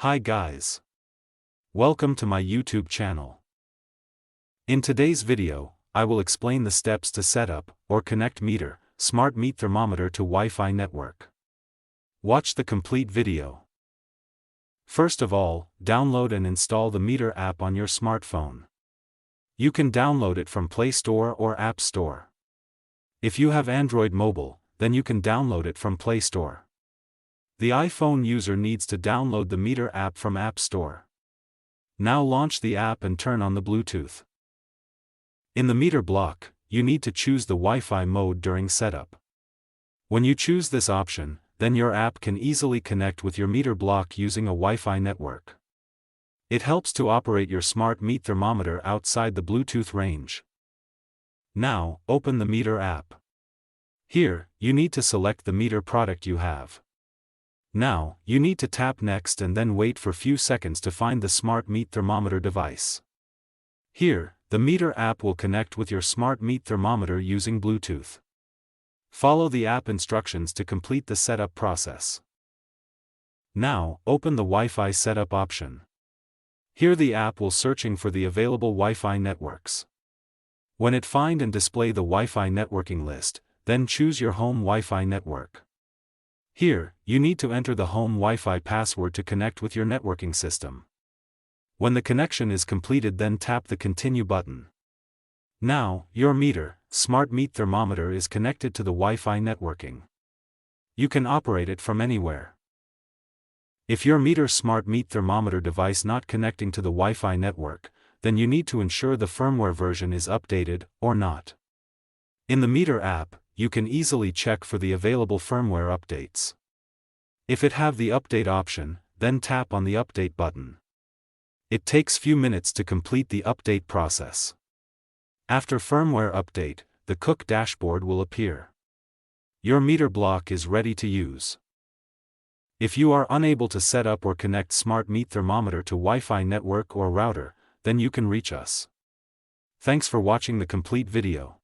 Hi guys. Welcome to my YouTube channel. In today's video, I will explain the steps to set up or connect Meater Smart Meat Thermometer to Wi-Fi network. Watch the complete video. First of all, download and install the Meater app on your smartphone. You can download it from Play Store or App Store. If you have Android mobile, then you can download it from Play Store. The iPhone user needs to download the Meater app from App Store. Now launch the app and turn on the Bluetooth. In the Meater block, you need to choose the Wi-Fi mode during setup. When you choose this option, then your app can easily connect with your Meater block using a Wi-Fi network. It helps to operate your smart meat thermometer outside the Bluetooth range. Now, open the Meater app. Here, you need to select the Meater product you have. Now, you need to tap Next and then wait for few seconds to find the smart meat thermometer device. Here, the Meater app will connect with your smart meat thermometer using Bluetooth. Follow the app instructions to complete the setup process. Now, open the Wi-Fi setup option. Here the app will searching for the available Wi-Fi networks. When it find and display the Wi-Fi networking list, then choose your home Wi-Fi network. Here, you need to enter the home Wi-Fi password to connect with your networking system. When the connection is completed, then tap the Continue button. Now, your Meater Smart Meat Thermometer is connected to the Wi-Fi networking. You can operate it from anywhere. If your Meater Smart Meat Thermometer device not connecting to the Wi-Fi network, then you need to ensure the firmware version is updated or not. In the Meater app, you can easily check for the available firmware updates. If it have the update option, then tap on the update button. It takes few minutes to complete the update process. After firmware update, the Cook dashboard will appear. Your Meater block is ready to use. If you are unable to set up or connect smart meat thermometer to Wi-Fi network or router, then you can reach us. Thanks for watching the complete video.